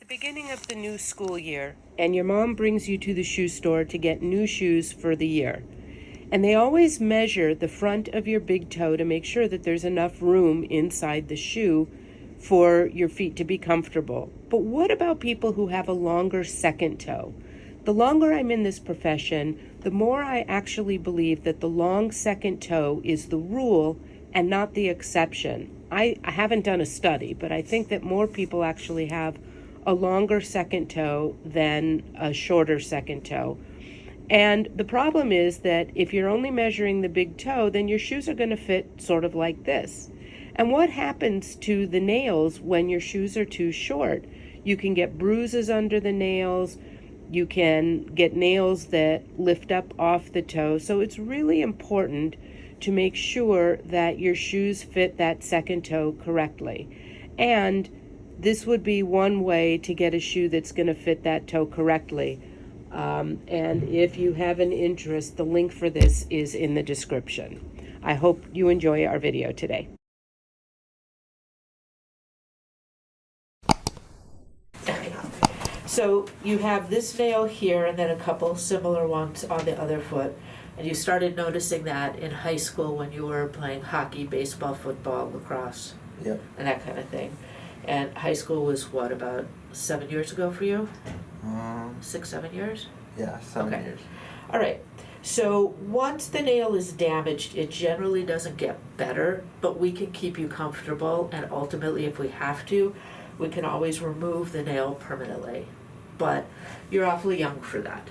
Beginning of the new school year, and your mom brings you to the shoe store to get new shoes for the year. And they always measure the front of your big toe to make sure that there's enough room inside the shoe for your feet to be comfortable. But what about people who have a longer second toe? The longer I'm in this profession, the more I actually believe that the long second toe is the rule and not the exception. I haven't done a study, but I think that more people actually have a longer second toe than a shorter second toe. And the problem is that if you're only measuring the big toe, then your shoes are going to fit sort of like this. And what happens to the nails when your shoes are too short? You can get bruises under the nails. You can get nails that lift up off the toe. So it's really important to make sure that your shoes fit that second toe correctly. And this would be one way to get a shoe that's going to fit that toe correctly. And if you have an interest, the link for this is in the description. I hope you enjoy our video today. So you have this nail here and then a couple similar ones on the other foot. And you started noticing that in high school when you were playing hockey, baseball, football, lacrosse, Yep. and that kind of thing. And high school was what, about 7 years ago for you? 6, 7 years? Yeah, 7 Okay. years. All right. So once the nail is damaged, it generally doesn't get better, but we can keep you comfortable, and ultimately, if we have to, we can always remove the nail permanently. But you're awfully young for that.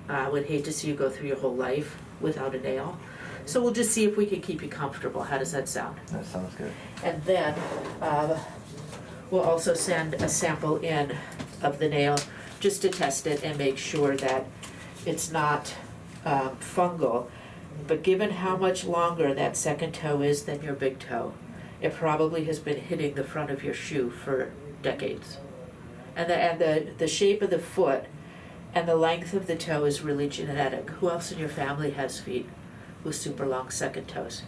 I would hate to see you go through your whole life without a nail. So we'll just see if we can keep you comfortable. How does that sound? That sounds good. And then we'll also send a sample in of the nail just to test it and make sure that it's not fungal. But given how much longer that second toe is than your big toe, it probably has been hitting the front of your shoe for decades. And the shape of the foot and the length of the toe is really genetic. Who else in your family has feet with super long second toes?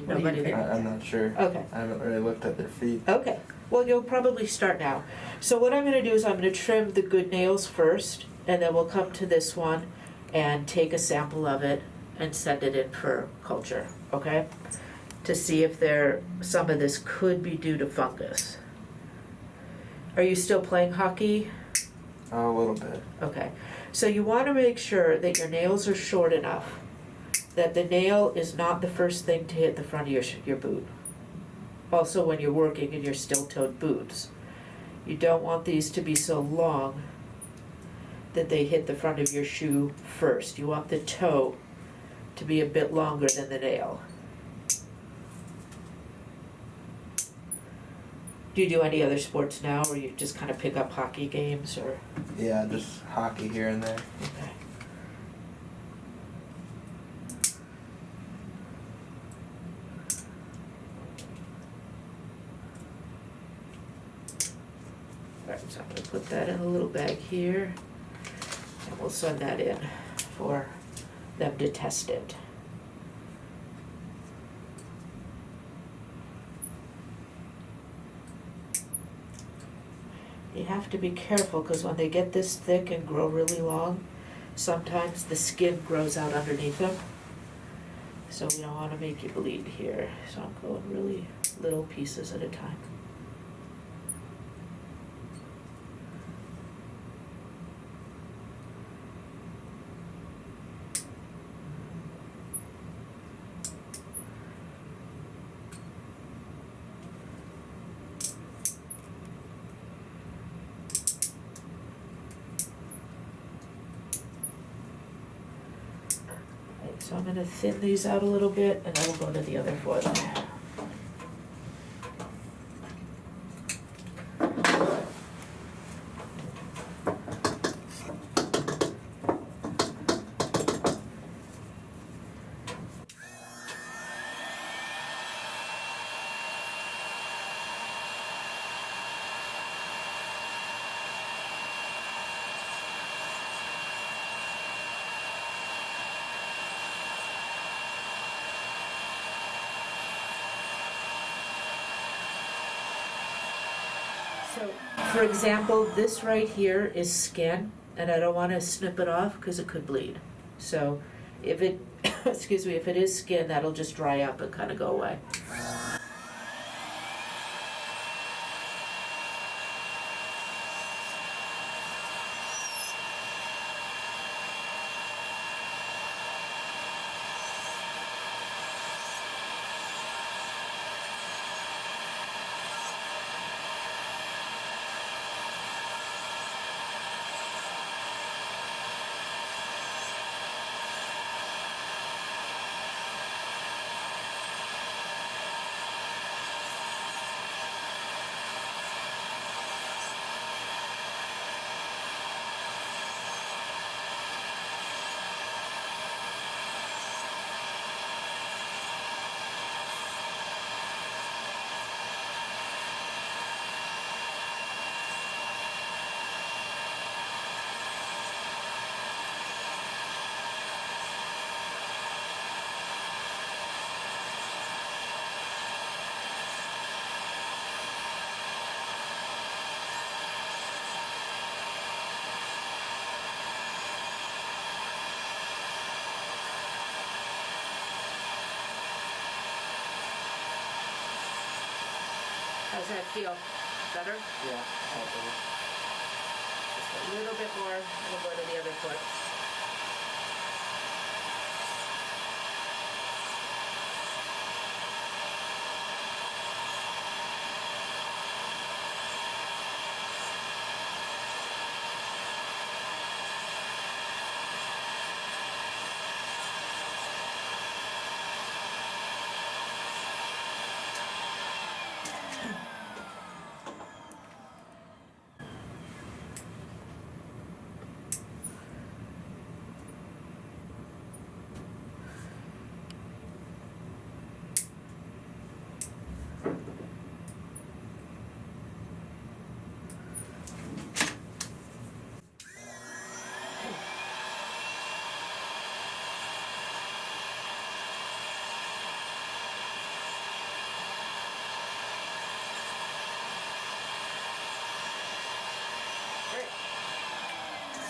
Nobody there? I'm not sure. Okay. I haven't really looked at their feet. Okay. Well, you'll probably start now. So what I'm going to do is I'm going to trim the good nails first, and then we'll come to this one and take a sample of it and send it in for culture, okay? To see if some of this could be due to fungus. Are you still playing hockey? A little bit. Okay. So you want to make sure that your nails are short enough that the nail is not the first thing to hit the front of your boot. Also, when you're working in your steel-toed boots, you don't want these to be so long that they hit the front of your shoe first. You want the toe to be a bit longer than the nail. Do you do any other sports now, or you just kind of pick up hockey games, or? Yeah, just hockey here and there. Okay. Alright, so I'm going to put that in a little bag here, and we'll send that in for them to test it. You have to be careful because when they get this thick and grow really long, sometimes the skin grows out underneath them. So we don't want to make you bleed here. So I'm going really little pieces at a time. So I'm going to thin these out a little bit, and then we'll go to the other foot. So, for example, this right here is skin, and I don't want to snip it off because it could bleed. So, if it, excuse me, if it is skin, that'll just dry up and kind of go away. How's that feel? Better? Yeah. Just a little bit more, and we'll go to the other foot.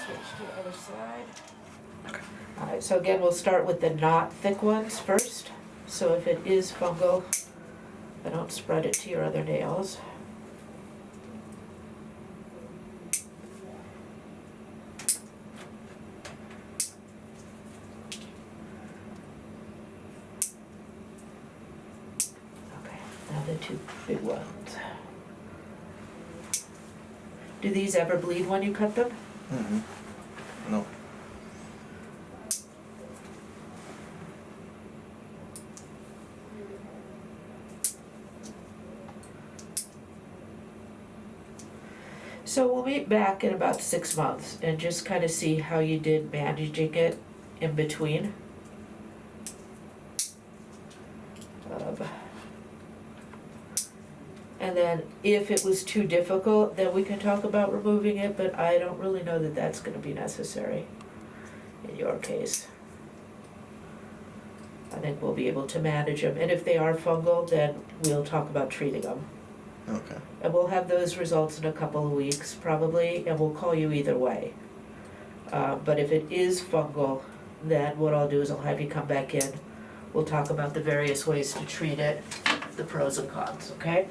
Switch to the other side. Alright, so again, we'll start with the not thick ones first. So if it is fungal, I don't spread it to your other nails. Okay, now the two big ones. Do these ever bleed when you cut them? Mm-hmm. No. So we'll meet back in about 6 months and just kind of see how you did managing it in between. And then if it was too difficult, then we can talk about removing it, but I don't really know that that's going to be necessary in your case. I think we'll be able to manage them, and if they are fungal, then we'll talk about treating them. Okay. And we'll have those results in a couple of weeks probably, and we'll call you either way. But if it is fungal, then what I'll do is I'll have you come back in. We'll talk about the various ways to treat it, the pros and cons, okay?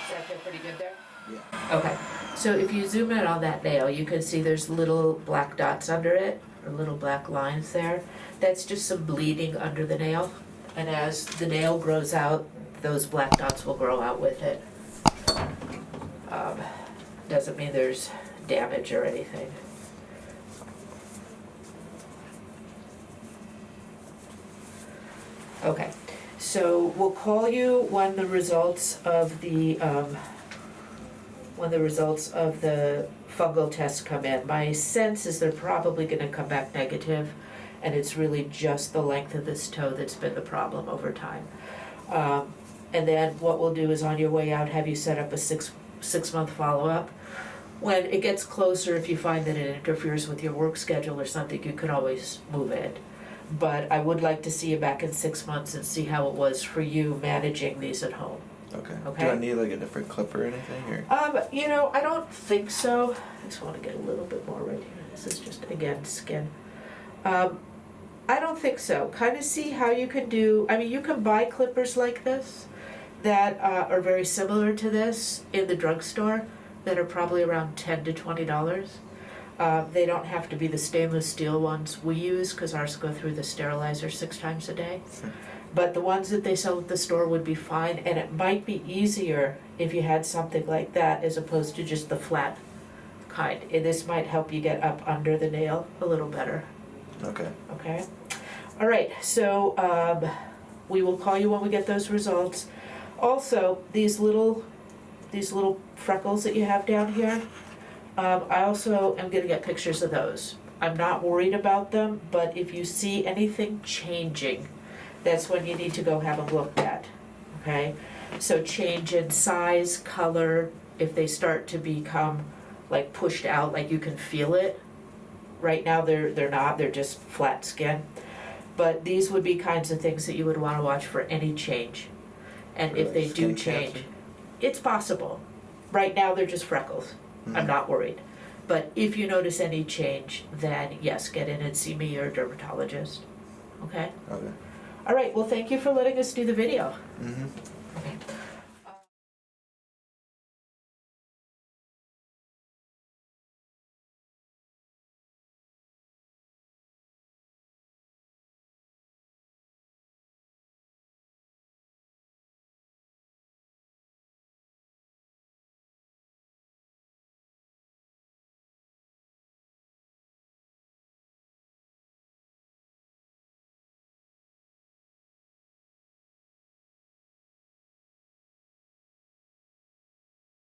that feel pretty good there? Yeah. Okay, so if you zoom in on that nail, you can see there's little black dots under it, or little black lines there. That's just some bleeding under the nail, and as the nail grows out, those black dots will grow out with it. Doesn't mean there's damage or anything. Okay, so we'll call you when the results of the fungal tests come in. My sense is they're probably gonna come back negative, and it's really just the length of this toe that's been the problem over time. And then what we'll do is on your way out, have you set up a six-month follow-up. When it gets closer, if you find that it interferes with your work schedule or something, you could always move it. But I would like to see you back in 6 months and see how it was for you managing these at home. Okay. Okay. Do I need like a different clip or anything, or? You know, I don't think so. I just want to get a little bit more right here. This is just, again, skin. I don't think so. Kind of see how you can do, I mean, you can buy clippers like this that are very similar to this in the drugstore that are probably around $10 to $20. They don't have to be the stainless steel ones we use because ours go through the sterilizer 6 times a day. Sure. But the ones that they sell at the store would be fine, and it might be easier if you had something like that as opposed to just the flat kind. And this might help you get up under the nail a little better. Okay. Okay? All right, so we will call you when we get those results. Also, these little freckles that you have down here, I also am gonna get pictures of those. I'm not worried about them, but if you see anything changing, that's when you need to go have them looked at, okay? So change in size, color, if they start to become like pushed out, like you can feel it. Right now they're not, they're just flat skin. But these would be kinds of things that you would wanna watch for any change. And if they do Skin change, cancer? it's possible. Right now they're just freckles. I'm not worried. But if you notice any change, then yes, get in and see me or a dermatologist. Okay? Okay. All right, well, thank you for letting us do the video. Mm-hmm.